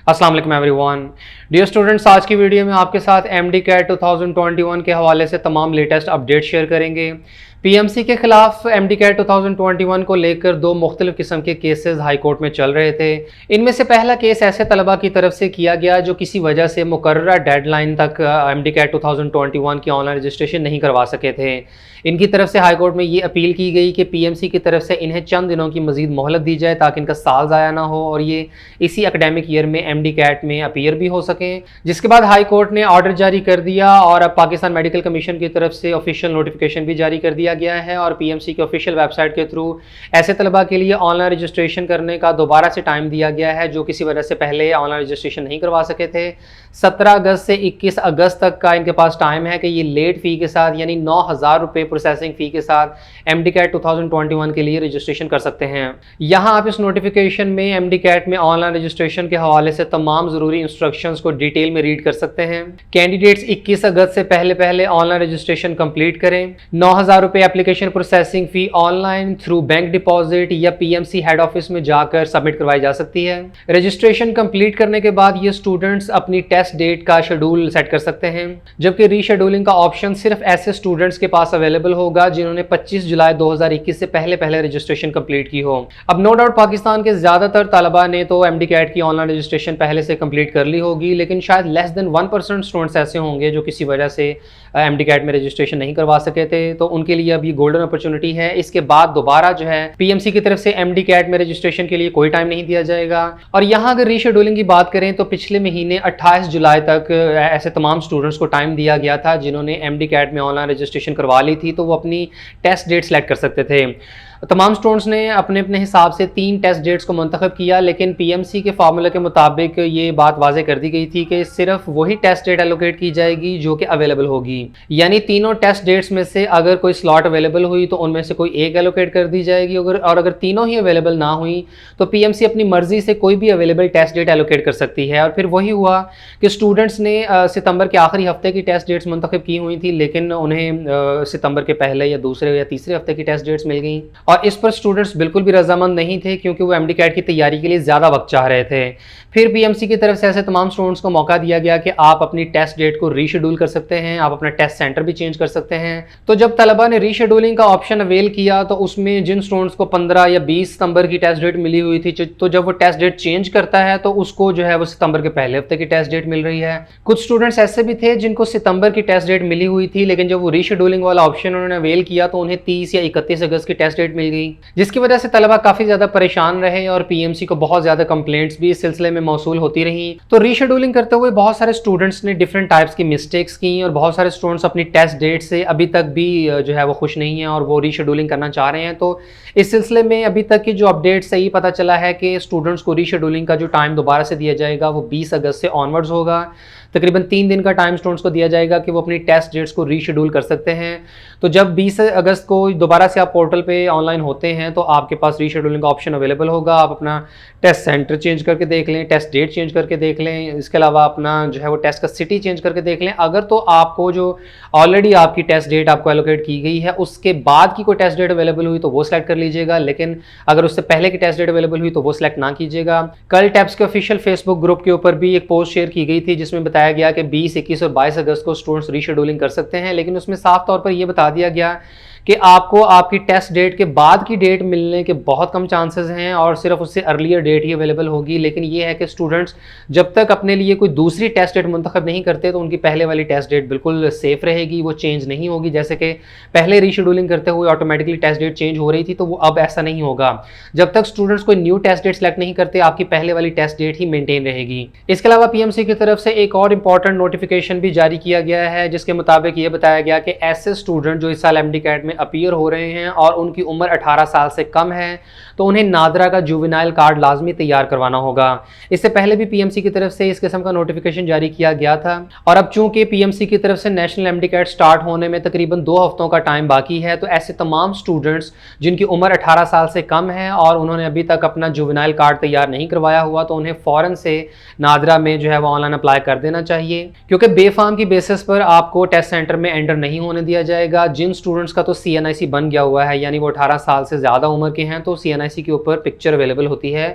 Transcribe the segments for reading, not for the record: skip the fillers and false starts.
अस्सलाम वालेकुम everyone. Dear students, आज की वीडियो में आपके साथ एमडी कैट 2021 के हवाले से तमाम लेटेस्ट अपडेट शेयर करेंगे। पीएमसी के खिलाफ एमडी कैट 2021 को लेकर दो मुख्तलिफ किस्म के केसेस हाई कोर्ट में चल रहे थे। इनमें से पहला केस ऐसे तलबा की तरफ से किया गया जो किसी वजह से मुकर्ररा डेडलाइन तक एमडी कैट 2021 की ऑनलाइन रजिस्ट्रेशन नहीं करवा सके थे। इनकी तरफ से हाई कोर्ट में ये अपील की गई कि पीएमसी की तरफ से इन्हें चंद दिनों की मजीद मोहलत दी जाए ताकि इनका साल ज़ाया ना हो और ये इसी एकेडमिक ईयर में एमडी कैट में अपीयर भी हो सकें। जिसके बाद हाई कोर्ट ने ऑर्डर जारी कर दिया और अब पाकिस्तान मेडिकल कमीशन की तरफ से ऑफिशियल नोटिफिकेशन भी जारी कर दिया गया है और पीएमसी की ऑफिशियल वेबसाइट के थ्रू ऐसे तलबा के लिए ऑनलाइन रजिस्ट्रेशन करने का दोबारा से टाइम दिया गया है जो किसी वजह से पहले ऑनलाइन रजिस्ट्रेशन नहीं करवा सके थे। 17 अगस्त से 21 अगस्त तक का इनके पास टाइम है कि ये लेट फ़ी के साथ यानी 9,000 रुपये प्रोसेसिंग फ़ी के साथ एमडी कैट 2021 के लिए रजिस्ट्रेशन कर सकते हैं। यहाँ आप इस नोटिफिकेशन में एमडी कैट में ऑनलाइन रजिस्ट्रेशन के हवाले से तमाम ज़रूरी इंस्ट्रक्शंस को डिटेल में रीड कर सकते हैं। कैंडिडेट्स 21 अगस्त से पहले ऑनलाइन रजिस्ट्रेशन कंप्लीट करें। 9,000 रुपये application processing fee online through bank deposit या पीएमसी हेड ऑफिस में जाकर सबमिट करवाई जा सकती है। रजिस्ट्रेशन कंप्लीट करने के बाद ये स्टूडेंट्स अपनी टेस्ट डेट का शेड्यूल सेट कर सकते हैं, जबकि रीशेड्यूलिंग का ऑप्शन सिर्फ ऐसे स्टूडेंट्स के पास अवेलेबल होगा जिन्होंने 25 जुलाई 2021 से पहले रजिस्ट्रेशन कंप्लीट की हो। अब नो डाउट पाकिस्तान के ज़्यादातर तलबा ने तो एमडी कैट की ऑनलाइन रजिस्ट्रेशन पहले से कंप्लीट कर ली होगी, लेकिन शायद लेस देन 1% स्टूडेंट्स ऐसे होंगे जो किसी वजह से एमडी कैट में रजिस्ट्रेशन नहीं करवा सके थे। तो उनके लिए अब ये गोल्डन अपॉर्चुनिटी है। इसके बाद दोबारा जो है पीएमसी की तरफ से एमडी कैट में रजिस्ट्रेशन के लिए कोई टाइम नहीं दिया जाएगा। और यहाँ अगर रीशेड्यूलिंग की बात करें तो पिछले महीने 28 जुलाई तक ऐसे तमाम स्टूडेंट्स को टाइम दिया गया था जिन्होंने एमडी कैट में ऑनलाइन रजिस्ट्रेशन करवा ली थी, तो वो अपनी टेस्ट डेट सेलेक्ट कर सकते थे। तमाम स्टूडेंट्स ने अपने अपने हिसाब से 3 टेस्ट डेट्स को मुंतखब किया, लेकिन पीएमसी के फार्मूला के मुताबिक ये बात वाज़े कर दी गई थी कि सिर्फ वही टेस्ट डेट एलोकेट की जाएगी जो कि अवेलेबल होगी। यानी तीनों टेस्ट डेट्स में से अगर कोई स्लॉट अवेलेबल हुई तो उनमें से कोई एक एलोकेट कर दी जाएगी, और अगर तीनों ही अवेलेबल ना हुई तो पीएमसी अपनी मर्जी से कोई भी अवेलेबल टेस्ट डेट एलोकेट कर सकती है। और फिर वही हुआ कि स्टूडेंट्स ने सितंबर के आखिरी हफ्ते की टेस्ट डेट्स मुंतखब की हुई थी, लेकिन उन्हें सितंबर के पहले या दूसरे या तीसरे हफ्ते की टेस्ट डेट्स मिल गई और इस पर स्टूडेंट्स बिल्कुल भी रजामंद नहीं थे क्योंकि वो एमडी कैट की तैयारी के लिए ज़्यादा वक्त चाह रहे थे। फिर पीएमसी की तरफ से ऐसे तमाम स्टूडेंट्स को मौका दिया गया कि आप अपनी टेस्ट डेट को रीशेड्यूल कर सकते हैं, आप अपना टेस्ट सेंटर भी चेंज कर सकते हैं। तो जब तलबा ने रीशेड्यूलिंग का ऑप्शन अवेल किया तो उसमें जिन स्टूडेंट्स को 15 या 20 सितंबर की टेस्ट डेट मिली हुई थी, तो जब वो टेस्ट डेट चेंज करता है तो उसको जो है वो सितंबर के पहले हफ्ते की टेस्ट डेट मिल रही है। कुछ स्टूडेंट्स ऐसे भी थे जिनको सितंबर की टेस्ट डेट मिली हुई थी, लेकिन जब वो रीशेड्यूलिंग वाला ऑप्शन उन्होंने अवेल किया तो उन्हें 30 या 31 अगस्त की टेस्ट डेट मिल गई, जिसकी वजह से तलबा काफ़ी ज़्यादा परेशान रहे और पीएमसी को बहुत ज़्यादा कंप्लेंट्स भी इस सिलसिले में मौसूल होती रही। तो रीशेड्यूलिंग करते हुए बहुत सारे स्टूडेंट्स ने डिफरेंट टाइप्स की मिस्टेक्स की और बहुत सारे स्टूडेंट्स अपनी टेस्ट डेट से अभी तक भी जो है वो खुश नहीं है और वो रीशेड्यूलिंग करना चाह रहे हैं। तो इस सिलसिले में अभी तक की जो अपडेट से ही पता चला है कि स्टूडेंट्स को रीशेड्यूलिंग का जो टाइम दोबारा से दिया जाएगा वो 20 अगस्त से ऑनवर्ड्स होगा। तकरीबन 3 दिन का टाइम स्टूडेंट्स को दिया जाएगा कि वो अपनी टेस्ट डेट्स को रीशेड्यूल कर सकते हैं। तो जब 20 अगस्त को दोबारा से आप पोर्टल पे ऑनलाइन होते हैं तो आपके पास रीशेड्यूलिंग का ऑप्शन अवेलेबल होगा। आप अपना टेस्ट सेंटर चेंज करके देख लें, टेस्ट डेट चेंज करके देख लें, इसके अलावा अपना जो है वो टेस्ट का सिटी चेंज करके देख लें। अगर तो आपको जो ऑलरेडी आपकी टेस्ट डेट आपको एलोकेट की गई है उसके बाद की कोई टेस्ट डेट अवेलेबल हुई तो वो सिलेक्ट कर लीजिएगा, लेकिन अगर उससे पहले की टेस्ट डेट अवेलेबल हुई तो वो सिलेक्ट ना कीजिएगा। कल टैब्स के ऑफिशियल फेसबुक ग्रुप के ऊपर भी एक पोस्ट शेयर की गई थी जिसमें बताया गया कि 20, 21 और 22 अगस्त को स्टूडेंट्स रीशेड्यूलिंग कर सकते हैं, लेकिन उसमें साफ तौर पर यह बता दिया गया कि आपको आपकी टेस्ट डेट के बाद की डेट मिलने के बहुत कम चांसेस हैं और सिर्फ उससे अर्लियर डेट ही अवेलेबल होगी। लेकिन ये है कि स्टूडेंट्स जब तक अपने लिए कोई दूसरी टेस्ट डेट मुंतखब नहीं करते तो उनकी पहले वाली टेस्ट डेट बिल्कुल सेफ रहेगी, वो चेंज नहीं होगी। जैसे कि पहले रीशेड्यूलिंग करते हुए ऑटोमेटिकली टेस्ट डेट चेंज हो रही थी, तो वो अब ऐसा नहीं होगा। जब तक स्टूडेंट्स कोई न्यू टेस्ट डेट सेलेक्ट नहीं करते आपकी पहले वाली टेस्ट डेट ही मेनटेन रहेगी। इसके अलावा पीएमसी की तरफ से एक और इंपॉर्टेंट नोटिफिकेशन भी जारी किया गया है जिसके मुताबिक ये बताया गया कि ऐसे स्टूडेंट जो इस साल एमडी कैट में अपीयर हो रहे हैं और उनकी उम्र 18 साल से कम है तो उन्हें नादरा का जुवेनाइल कार्ड लाजमी तैयार करवाना होगा। इससे पहले भी पीएमसी की तरफ से इस किस्म का नोटिफिकेशन जारी किया गया था और अब चूंकि पीएमसी की तरफ से नेशनल एमडी कैट स्टार्ट होने में तकरीबन 2 हफ्तों का टाइम बाकी है, तो ऐसे तमाम स्टूडेंट्स जिनकी उम्र 18 साल से कम है और उन्होंने अभी तक अपना जुवेनाइल कार्ड तैयार नहीं करवाया हुआ तो उन्हें फ़ौरन से नादरा में जो है वो ऑनलाइन अप्लाई कर देना चाहिए, क्योंकि बेफाम की बेसिस पर आपको टेस्ट सेंटर में एंटर नहीं होने दिया जाएगा। जिन स्टूडेंट्स का तो CNIC बन गया हुआ है, यानी वो 18 साल से ज़्यादा उम्र के हैं, तो CNIC के ऊपर पिक्चर अवेलेबल होती है,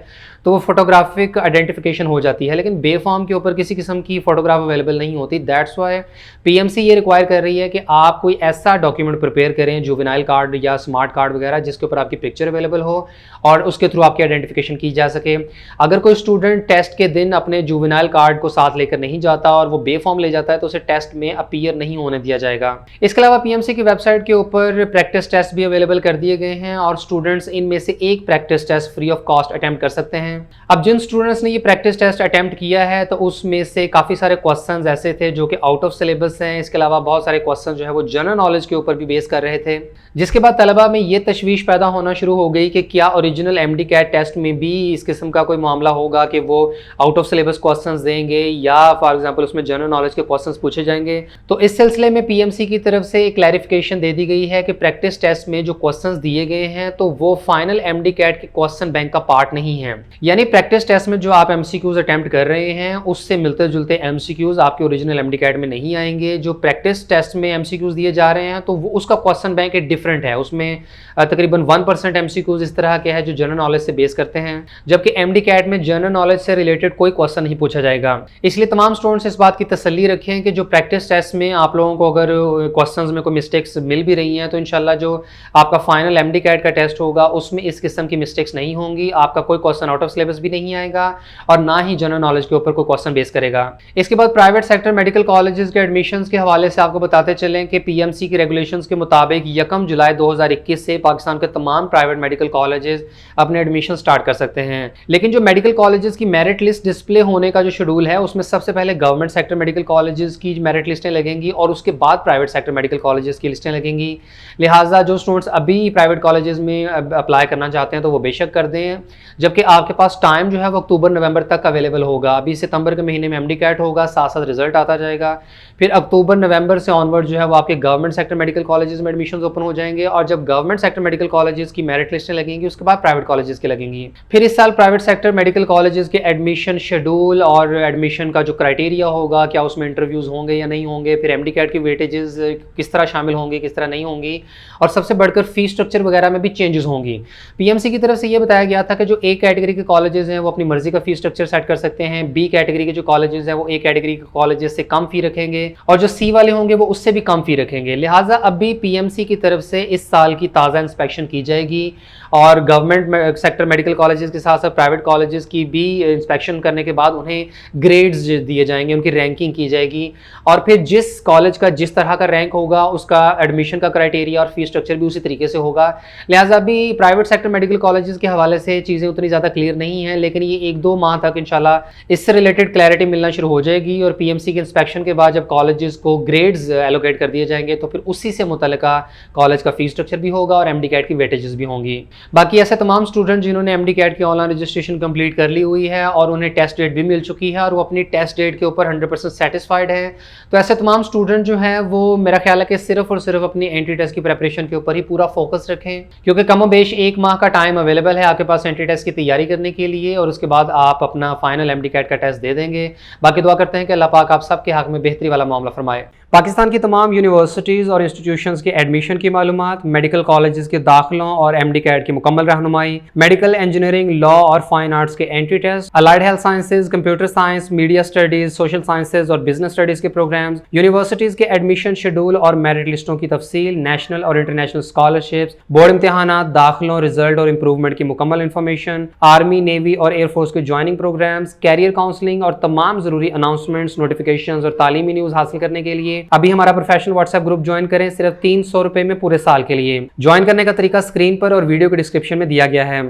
तो वो फोटोग्राफिक आइडेंटिफिकेशन हो जाती है। लेकिन बे फॉर्म के ऊपर किसी किस्म की फोटोग्राफ अवेलेबल नहीं होती। दैट्स वाई PMC ये रिक्वायर कर रही है कि आप कोई ऐसा डॉक्यूमेंट प्रिपेयर करें, जुवेनाइल कार्ड या स्मार्ट कार्ड वगैरह, जिसके ऊपर आपकी पिक्चर अवेलेबल हो और उसके थ्रू आपकी आइडेंटिफिकेशन की जा सके। अगर कोई स्टूडेंट टेस्ट के दिन अपने जुवेनाइल कार्ड को साथ लेकर नहीं जाता और वो बे फॉर्म ले जाता है, तो उसे टेस्ट में अपीयर नहीं होने दिया जाएगा। इसके अलावा PMC की वेबसाइट के ऊपर प्रैक्टिस टेस्ट भी अवेलेबल कर दिए गए हैं और स्टूडेंट्स इनमें से एक practice test free of cost attempt कर सकते हैं। अब जिन स्टूडेंट्स ने ये प्रैक्टिस टेस्ट अटेम्प्ट किया है, तो उसमें से काफ़ी सारे क्वेश्चंस ऐसे थे जो कि आउट ऑफ सिलेबस हैं। इसके अलावा बहुत सारे क्वेश्चन जो है वो जनरल नॉलेज के ऊपर भी बेस कर रहे थे, जिसके बाद तलबा में ये तशवीश पैदा होना शुरू हो गई कि क्या ओरिजिनल MD-CAT टेस्ट में भी इस किस्म का कोई मामला होगा कि वो आउट ऑफ सिलेबस क्वेश्चंस देंगे या फॉर एग्जांपल उसमें जनरल नॉलेज के क्वेश्चंस पूछे जाएंगे। तो इस सिलसिले में PMC की तरफ से एक क्लैरिफिकेशन दे दी गई है कि प्रैक्टिस टेस्ट में जो क्वेश्चंस दिए गए हैं, तो वो फाइनल MD-CAT के क्वेश्चन बैंक का पार्ट नहीं है। यानी प्रैक्टिस टेस्ट में जो आप MCQs अटेम्प्ट कर रहे हैं, उससे मिलते जुलते MCQs आपके ओरिजिनल MD-CAT में नहीं आएंगे। जो प्रैक्टिस टेस्ट में MCQs दिए जा रहे हैं, तो वो उसका क्वेश्चन बैंक डिफरेंट है। उसमें तकरीबन 1% MCQs इस तरह के हैं जो जनरल नॉलेज से बेस करते हैं, जबकि MD-CAT में जनरल नॉलेज से रिलेटेड कोई क्वेश्चन नहीं पूछा जाएगा। इसलिए तमाम स्टूडेंट्स इस बात की तसल्ली रखें कि जो प्रैक्टिस टेस्ट में आप लोगों को अगर क्वेश्चंस में कोई मिस्टेक्स मिल भी रही हैं, तो इंशाल्लाह जो आपका फाइनल MD-CAT का टेस्ट होगा उसमें इस किस्म की मिस्टेक्स नहीं होंगी। आपका कोई क्वेश्चन आउट ऑफ सिलेबस भी नहीं आएगा और ना ही जनरल नॉलेज के ऊपर कोई क्वेश्चन बेस करेगा। इसके बाद प्राइवेट सेक्टर मेडिकल कॉलेजेस के एडमिशंस के हवाले से आपको बताते चलें कि PMC की रेगुलेशंस के मुताबिक 1 जुलाई 2021 से पाकिस्तान के तमाम प्राइवेट मेडिकल कॉलेजेस अपने एडमिशन स्टार्ट कर सकते हैं। लेकिन जो मेडिकल कॉलेजेस की मेरिट लिस्ट डिस्प्ले होने का जो शेड्यूल है, उसमें सबसे पहले गवर्नमेंट सेक्टर मेडिकल कॉलेजेस की मेरिट लिस्टें लगेंगी और उसके बाद प्राइवेट सेक्टर मेडिकल कॉलेजेस की लिस्टें लगेंगी। लिहाजा जो स्टूडेंट्स अभी प्राइवेट कॉलेजेस में अप्लाई करना चाहते हैं, तो वो बेशक कर दें, जबकि आपके पास टाइम जो है वो अक्टूबर-नवंबर तक अवेलेबल होगा। अभी सितंबर के महीने में MD-CAT होगा, साथ साथ रिजल्ट आता जाएगा, फिर अक्टूबर-नवंबर से ऑनवर्ड जो है वो आपके गवर्नमेंट सेक्टर मेडिकल कॉलेजेस में एडमिशंस ओपन हो जाएंगे और जब गवर्नमेंट सेक्टर मेडिकल कॉलेजेस की मेरिट लिस्टें लगेंगी, उसके बाद प्राइवेट कॉलेजेस की लगेंगी। फिर इस साल प्राइवेट सेक्टर मेडिकल कॉलेजेस के एडमिशन शेड्यूल और एडमिशन का जो क्राइटेरिया होगा, क्या उसमें इंटरव्यूज होंगे या नहीं होंगे, फिर MD-CAT की वेटेजेस किस तरह शामिल होंगी, किस तरह नहीं होंगी, और सबसे बढ़कर फीस स्ट्रक्चर वगैरह में भी चेंजेस होंगी। PMC की तरफ से ये बताया गया था कि जो A कैटेगरी के कॉलेजेस हैं वो अपनी मर्जी का फीस स्ट्रक्चर सेट कर सकते हैं, B कैटेगरी के जो कॉलेजेस हैं वो A कैटेगरी के कॉलेजेस से कम फी रखेंगे और जो C वाले होंगे वो उससे भी कम फी रखेंगे। लिहाजा अभी PMC की तरफ से इस साल की ताज़ा इंस्पेक्शन की जाएगी और गवर्नमेंट सेक्टर मेडिकल कॉलेजेस के साथ साथ प्राइवेट कॉलेजेस की भी इंस्पेक्शन करने के बाद उन्हें ग्रेड्स दिए जाएंगे, उनकी रैंकिंग की जाएगी और फिर जिस कॉलेज का जिस तरह का रैंक होगा उसका एडमिशन का क्राइटेरिया और फीस स्ट्रक्चर भी उसी तरीके से होगा। लिहाजा अभी प्राइवेट सेक्टर मेडिकल कॉलेजेस के हवाले से चीज़ें उतनी ज़्यादा क्लियर नहीं हैं, लेकिन ये 1-2 माह तक इंशाल्लाह इससे रिलेटेड क्लैरिटी मिलना शुरू हो जाएगी और PMC के इंस्पेक्शन के बाद जब कॉलेजेस को ग्रेड्स एलोकेट कर दिए जाएंगे, तो फिर उसी से मुतल्लिका कॉलेज का फीस स्ट्रक्चर भी होगा और MD-CAT की वेटेजेस भी होंगी। बाकी ऐसे तमाम स्टूडेंट जिन्होंने MD-CAT की ऑनलाइन रजिस्ट्रेशन कंप्लीट कर ली हुई है और उन्हें टेस्ट डेट भी मिल चुकी है और वो अपनी टेस्ट डेट के ऊपर 100% सेटिस्फाइड है, तो ऐसे तमाम स्टूडेंट जो हैं वो मेरा ख्याल है कि सिर्फ और सिर्फ अपनी एंट्री टेस्ट की प्रिपरेशन के ऊपर ही पूरा फोकस रखें, क्योंकि कमोबेश 1 माह का टाइम अवेलेबल है आपके पास एंट्री टेस्ट की तैयारी करने के लिए और उसके बाद आप अपना फाइनल MD-CAT का टेस्ट दे देंगे। बाकी दुआ करते हैं कि अल्लाह पाक आप सबके हक में बेहतरी वाला मामला फरमाए। पाकिस्तान की तमाम यूनिवर्सिटीज़ और इंस्टीट्यूशंस के एडमिशन की मालूमात, मेडिकल कॉलेजेस के दाखिलों और MD-CAT की मुकम्मल रहनुमाई, मेडिकल इंजीनियरिंग, लॉ और फाइन आर्ट्स के entry test, allied health sciences, computer science, media studies, social sciences और बिजनेस स्टडीज के प्रोग्राम्स, यूनिवर्सिटीज़ के एडमिशन शेड्यूल और मेरिट लिस्टों की तफसील, नेशनल और इंटरनेशनल स्कॉलरशिप्स, बोर्ड इम्तिहानात, दाखिलों, रिजल्ट और इंप्रूवमेंट की मुकम्मल इंफॉर्मेशन, आर्मी, नेवी और एयरफोर्स के ज्वाइनिंग प्रोग्राम्स, कैरियर काउंसलिंग और तमाम जरूरी अनाउंसमेंट्स, नोटिफिकेशंस और तालीमी न्यूज़ हासिल करने के लिए अभी हमारा प्रोफेशनल व्हाट्सएप ग्रुप ज्वाइन करें, सिर्फ 300 रुपए में पूरे साल के लिए। ज्वाइन करने का तरीका स्क्रीन पर और वीडियो के डिस्क्रिप्शन में दिया गया है।